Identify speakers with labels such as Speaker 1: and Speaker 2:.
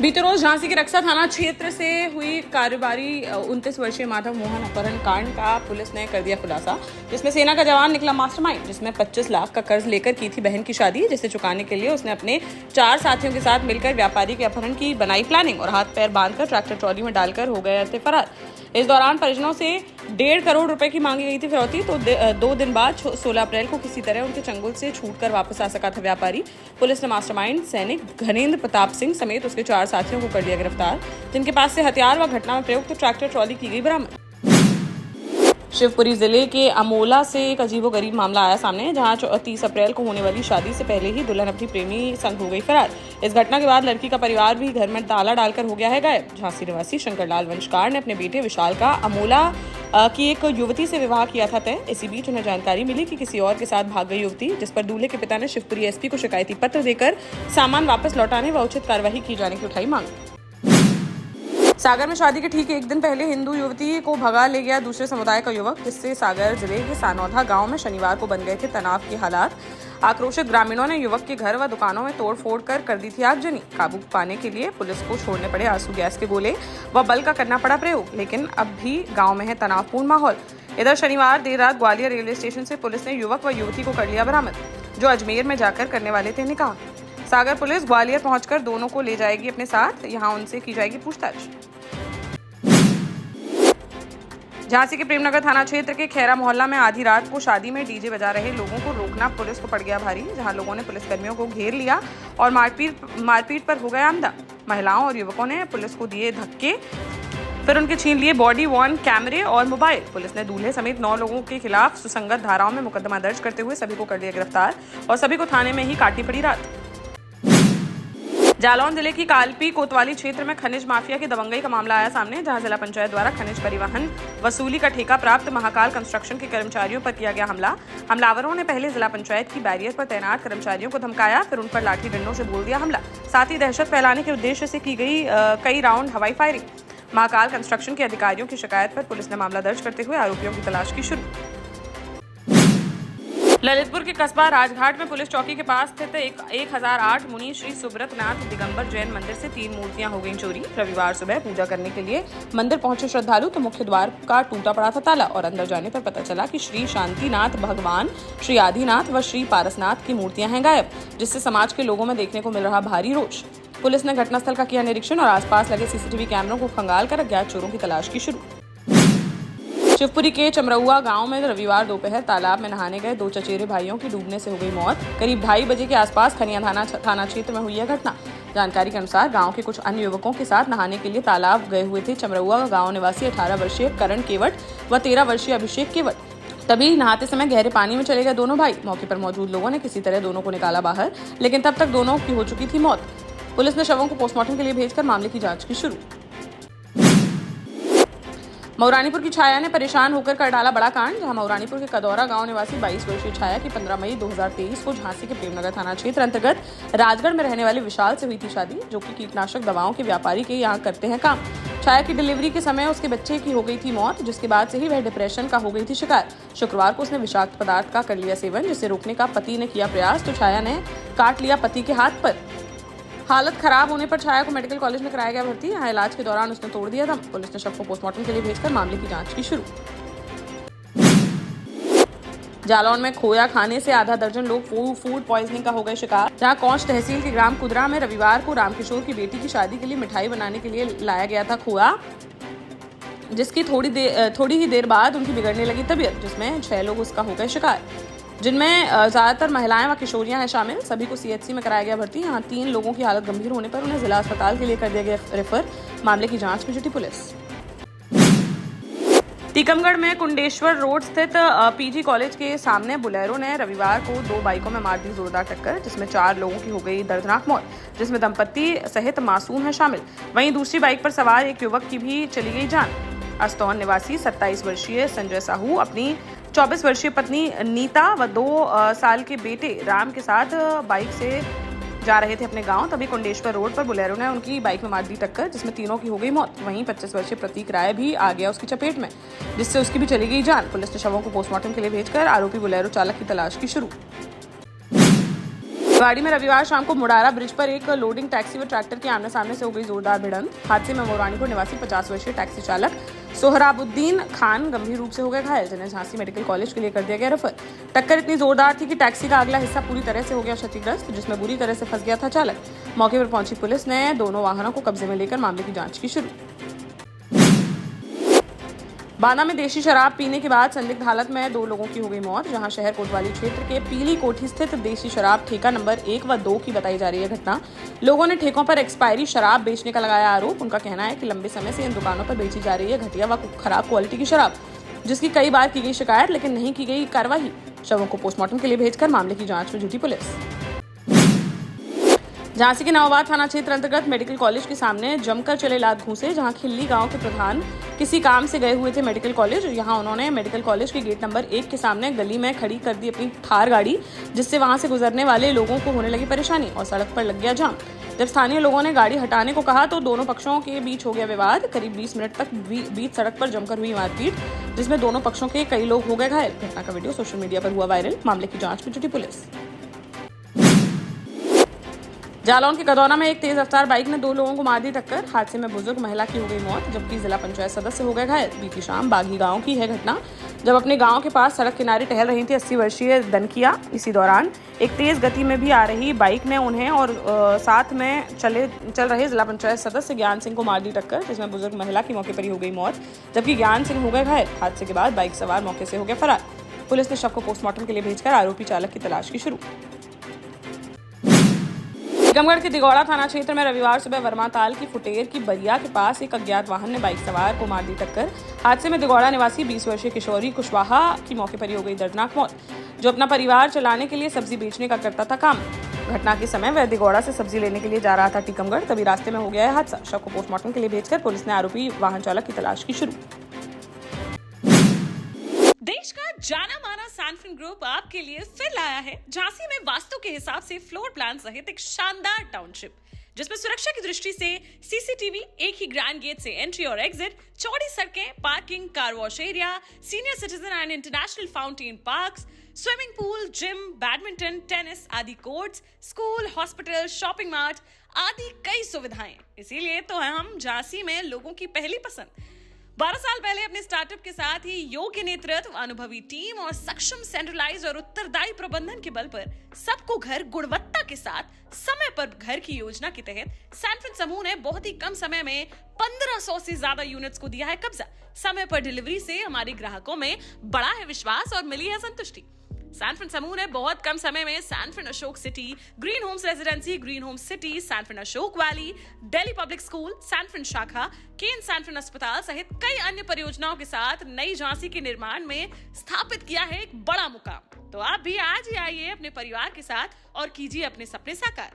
Speaker 1: बीते रोज झांसी के रक्सा थाना क्षेत्र से हुई कारोबारी 29 वर्षीय माधव मोहन अपहरण कांड का पुलिस ने कर दिया खुलासा, जिसमें सेना का जवान निकला मास्टरमाइंड, जिसमें 25 लाख का कर्ज लेकर की थी बहन की शादी, जिसे चुकाने के लिए उसने अपने 4 साथियों के साथ मिलकर व्यापारी के अपहरण की बनाई प्लानिंग और हाथ पैर बांधकर ट्रैक्टर ट्रॉली में डालकर हो गए थे फरार। इस दौरान परिजनों से 1.5 करोड़ रुपए की मांगी गई थी फिरौती, तो 2 दिन बाद 16 अप्रैल को किसी तरह उनके चंगुल से छूटकर वापस आ सका था व्यापारी। पुलिस ने मास्टरमाइंड सैनिक घनेंद्र प्रताप सिंह समेत उसके 4 साथियों को कर लिया गिरफ्तार, जिनके पास से हथियार व घटना में प्रयुक्त ट्रैक्टर ट्रॉली की गई बरामद। शिवपुरी जिले के अमोला से एक अजीबोगरीब मामला आया सामने, जहां 30 अप्रैल को होने वाली शादी से पहले ही दुल्हन अपनी प्रेमी संग हो गई फरार। इस घटना के बाद लड़की का परिवार भी घर में ताला डालकर हो गया है गायब। झांसी निवासी शंकरलाल वंशकार ने अपने बेटे विशाल का अमोला की एक युवती से विवाह किया था तय। इसी बीच उन्हें जानकारी मिली कि किसी और के साथ भाग गई युवती, जिस पर दूल्हे के पिता ने शिवपुरी एसपी को शिकायती पत्र देकर सामान वापस लौटाने व उचित कार्रवाई की जाने की उठाई मांग। सागर में शादी के ठीक एक दिन पहले हिंदू युवती को भगा ले गया दूसरे समुदाय का युवक, जिससे सागर जिले के सानौधा गांव में शनिवार को बन गए थे तनाव के हालात। आक्रोशित ग्रामीणों ने युवक के घर व दुकानों में तोड़फोड़ कर दी थी आगजनी। काबू पाने के लिए पुलिस को छोड़ने पड़े आंसू गैस के गोले व बल का करना पड़ा प्रयोग, लेकिन अब भी गाँव में है तनावपूर्ण माहौल। इधर शनिवार देर रात ग्वालियर रेलवे स्टेशन से पुलिस ने युवक व युवती को कर लिया बरामद, जो अजमेर में जाकर करने वाले थे निकाह। सागर पुलिस ग्वालियर पहुंचकर दोनों को ले जाएगी अपने साथ, यहाँ उनसे की जाएगी पूछताछ। झांसी के प्रेमनगर थाना क्षेत्र के खैरा मोहल्ला में आधी रात को शादी में डीजे बजा रहे लोगों को रोकना पुलिस को पड़ गया भारी, जहां लोगों ने पुलिसकर्मियों को घेर लिया और मारपीट पर हो गया आमदा। महिलाओं और युवकों ने पुलिस को दिए धक्के, फिर उनके छीन लिए बॉडी वॉर्न कैमरे और मोबाइल। पुलिस ने दूल्हे समेत 9 लोगों के खिलाफ सुसंगत धाराओं में मुकदमा दर्ज करते हुए सभी को कर लिया गिरफ्तार और सभी को थाने में ही काटनी पड़ी रात। जालौन जिले की कालपी कोतवाली क्षेत्र में खनिज माफिया की दबंगई का मामला आया सामने, जहां जिला पंचायत द्वारा खनिज परिवहन वसूली का ठेका प्राप्त महाकाल कंस्ट्रक्शन के कर्मचारियों पर किया गया हमला। हमलावरों ने पहले जिला पंचायत की बैरियर पर तैनात कर्मचारियों को धमकाया, फिर उन पर लाठी डंडों से बोल दिया हमला। साथ ही दहशत फैलाने के उद्देश्य से की गई कई राउंड हवाई फायरिंग। महाकाल कंस्ट्रक्शन के अधिकारियों की शिकायत पर पुलिस ने मामला दर्ज करते हुए आरोपियों की तलाश की शुरू। ललितपुर के कस्बा राजघाट में पुलिस चौकी के पास स्थित 1008 मुनि श्री सुब्रतनाथ दिगंबर जैन मंदिर से 3 मूर्तियां हो गईं चोरी। रविवार सुबह पूजा करने के लिए मंदिर पहुंचे श्रद्धालु तो मुख्य द्वार का टूटा पड़ा था ताला और अंदर जाने पर पता चला कि श्री शांतिनाथ भगवान, श्री आदिनाथ व श्री पारसनाथ की मूर्तियां हैं गायब, जिससे समाज के लोगों में देखने को मिल रहा भारी रोष। पुलिस ने घटनास्थल का किया निरीक्षण और आसपास लगे सीसीटीवी कैमरों को खंगाल कर अज्ञात चोरों की तलाश की शुरू। शिवपुरी के चमरौआ गांव में रविवार दोपहर तालाब में नहाने गए 2 चचेरे भाइयों की डूबने से हो गई मौत। करीब 2:30 बजे के आसपास खनिया थाना क्षेत्र में हुई यह घटना। जानकारी के अनुसार गांव के कुछ अन्य युवकों के साथ नहाने के लिए तालाब गए हुए थे चमरौआ गांव निवासी 18 वर्षीय करण केवट व 13 वर्षीय अभिषेक केवट। तभी नहाते समय गहरे पानी में चले गए दोनों भाई। मौके पर मौजूद लोगों ने किसी तरह दोनों को निकाला बाहर, लेकिन तब तक दोनों की हो चुकी थी मौत। पुलिस ने शवों को पोस्टमार्टम के लिए भेजकर मामले की जांच की शुरू। मऊरानीपुर की छाया ने परेशान होकर कर डाला बड़ा कांड, जहां मऊरानीपुर के कदौरा गांव निवासी 22 वर्षीय छाया की 15 मई 2023 को झांसी के प्रेमनगर थाना क्षेत्र अंतर्गत राजगढ़ में रहने वाले विशाल से हुई थी शादी, जो कि कीटनाशक दवाओं के व्यापारी के यहाँ करते हैं काम। छाया की डिलीवरी के समय उसके बच्चे की हो गई थी मौत, जिसके बाद से ही वह डिप्रेशन का हो गई थी शिकार। शुक्रवार को उसने विषाक्त पदार्थ का कर लिया सेवन, जिसे रोकने का पति ने किया प्रयास तो छाया ने काट लिया पति के हाथ पर। हालत खराब होने पर छाया को मेडिकल कॉलेज में कराया गया भर्ती। यहाँ इलाज के दौरान उसने तोड़ दिया दम। पुलिस ने शव को पोस्टमार्टम के लिए भेजकर मामले की जांच की शुरू। जालौन में खोया खाने से आधा दर्जन लोग फूड पॉइजनिंग का हो गए शिकार, जहां कौंच तहसील के ग्राम कुदरा में रविवार को रामकिशोर की बेटी की शादी के लिए मिठाई बनाने के लिए लाया गया था खोया, जिसकी थोड़ी ही देर बाद उनकी बिगड़ने लगी तबीयत, जिसमें 6 लोग उसका हो गए शिकार, जिनमें ज्यादातर महिलाएं व किशोरियां हैं शामिल। सभी को सीएचसी में कराया गया भर्ती। यहाँ 3 लोगों की हालत गंभीर होने पर उन्हें जिला अस्पताल के लिए कर दिया गया रेफर। मामले की जांच में जुटी पुलिस। टीकमगढ़ में कुंडेश्वर रोड स्थित पीजी कॉलेज के सामने बुलेरो ने रविवार को 2 बाइकों में मार दी जोरदार टक्कर, जिसमें 4 लोगों की हो गई दर्दनाक मौत, जिसमें दंपत्ति सहित मासूम है शामिल। वहीं दूसरी बाइक पर सवार एक युवक की भी चली गई जान। अस्तौन निवासी 27 वर्षीय संजय साहू अपनी 24 वर्षीय पत्नी नीता व 2 साल के बेटे राम के साथ बाइक से जा रहे थे अपने गांव। तभी कुंडेश्वर रोड पर बुलेरो ने उनकी बाइक में मार दी टक्कर, जिसमें तीनों की हो गई मौत। वहीं 25 वर्षीय प्रतीक राय भी आ गया उसकी चपेट में, जिससे उसकी भी चली गई जान। पुलिस ने शवों को पोस्टमार्टम के लिए भेजकर आरोपी बुलेरो चालक की तलाश की शुरू। रेवाड़ी में रविवार शाम को मुडारा ब्रिज पर एक लोडिंग टैक्सी व ट्रैक्टर के आमने सामने से हो गई जोरदार भिड़ंत। हादसे में मोरानीपुर निवासी 50 वर्षीय टैक्सी चालक सोहराबुद्दीन खान गंभीर रूप से हो गए घायल, जिन्हें झांसी मेडिकल कॉलेज के लिए कर दिया गया रेफर। टक्कर इतनी जोरदार थी कि टैक्सी का अगला हिस्सा पूरी तरह से हो गया क्षतिग्रस्त, जिसमें बुरी तरह से फंस गया था चालक। मौके पर पहुंची पुलिस ने दोनों वाहनों को कब्जे में लेकर मामले की जांच की शुरू। बांदा में देशी शराब पीने के बाद संदिग्ध हालत में 2 लोगों की हो गई मौत। जहां शहर कोतवाली क्षेत्र के पीली कोठी स्थित देशी शराब ठेका नंबर 1 व 2 की बताई जा रही है घटना। लोगों ने ठेकों पर एक्सपायरी शराब बेचने का लगाया आरोप। उनका कहना है कि लंबे समय से इन दुकानों पर बेची जा रही है घटिया व खराब क्वालिटी की शराब, जिसकी कई बार की गई शिकायत लेकिन नहीं की गई कार्रवाई। शवों को पोस्टमार्टम के लिए भेजकर मामले की जांच में जुटी पुलिस। झांसी के नवाबाद थाना क्षेत्र अंतर्गत मेडिकल कॉलेज के सामने जमकर चले लात घूंसे, जहां खिल्ली गांव के प्रधान किसी काम से गए हुए थे मेडिकल कॉलेज। यहां उन्होंने मेडिकल कॉलेज के गेट नंबर 1 के सामने गली में खड़ी कर दी अपनी थार गाड़ी, जिससे वहां से गुजरने वाले लोगों को होने लगी परेशानी और सड़क पर लग गया जाम। जब स्थानीय लोगों ने गाड़ी हटाने को कहा तो दोनों पक्षों के बीच हो गया विवाद। करीब 20 मिनट तक बीच सड़क पर जमकर हुई मारपीट, जिसमें दोनों पक्षों के कई लोग हो गए घायल। घटना का वीडियो सोशल मीडिया पर हुआ वायरल। मामले की जांच में जुटी पुलिस। जालौन के कदौना में एक तेज रफ्तार बाइक ने 2 लोगों को मार दी टक्कर। हादसे में बुजुर्ग महिला की हो गई मौत, जबकि जिला पंचायत सदस्य हो गए घायल। बीती शाम बागी गांव की है घटना, जब अपने गांव के पास सड़क किनारे टहल रही थी 80 वर्षीय दनकिया। इसी दौरान एक तेज गति में भी आ रही बाइक ने उन्हें और साथ में चल रहे जिला पंचायत सदस्य ज्ञान सिंह को मार दी टक्कर, जिसमें बुजुर्ग महिला की मौके पर ही हो गई मौत, जबकि ज्ञान सिंह हो गए घायल। हादसे के बाद बाइक सवार मौके से हो गया फरार। पुलिस ने शव को पोस्टमार्टम के लिए भेजकर आरोपी चालक की तलाश की शुरू। टीकमगढ़ के दिगौड़ा थाना क्षेत्र में रविवार सुबह वर्माताल की फुटेर की बरिया के पास एक अज्ञात वाहन ने बाइक सवार को मार दी टक्कर। हादसे में दिगौड़ा निवासी 20 वर्षीय किशोरी कुशवाहा की मौके पर ही हो गई दर्दनाक मौत, जो अपना परिवार चलाने के लिए सब्जी बेचने का करता था काम। घटना के समय वह दिगौड़ा से सब्जी लेने के लिए जा रहा था टीकमगढ़, तभी रास्ते में हो गया है हादसा। शव को पोस्टमार्टम के लिए भेजकर पुलिस ने आरोपी वाहन चालक की तलाश की शुरू।
Speaker 2: देश का जाना माना सैनफिन ग्रुप आपके लिए फिर लाया है झांसी में वास्तु के हिसाब से फ्लोर प्लान सहित एक शानदार टाउनशिप, जिसमें सुरक्षा की दृष्टि से सीसीटीवी, एक ही ग्रैंड गेट से एंट्री और एग्जिट, चौड़ी सड़कें, parking, car wash area, senior citizen and international fountain parks, swimming pool, gym, badminton, tennis आदि courts, school, hospital, shopping mart आदि कई सुविधाएं। इसीलिए तो हम झांसी में लोगों की पहली पसंद। 12 साल पहले अपने स्टार्टअप के साथ ही योग्य नेतृत्व, अनुभवी टीम और सक्षम सेंट्रलाइज और उत्तरदायी प्रबंधन के बल पर सबको घर गुणवत्ता के साथ समय पर घर की योजना के तहत सैनफिन समूह ने बहुत ही कम समय में 1500 से ज्यादा यूनिट्स को दिया है कब्जा। समय पर डिलीवरी से हमारे ग्राहकों में बड़ा है विश्वास और मिली है संतुष्टि। सैनफिन समूह ने बहुत कम समय में Sanfin Ashok city, green homes residency, green homes city, Sanfin Ashok valley, Delhi public school, Sanfin शाखा, केन सैनफिन अस्पताल सहित कई अन्य परियोजनाओं के साथ नई झांसी के निर्माण में स्थापित किया है एक बड़ा मुकाम। तो आप भी आज ही आइए अपने परिवार के साथ और कीजिए अपने सपने साकार।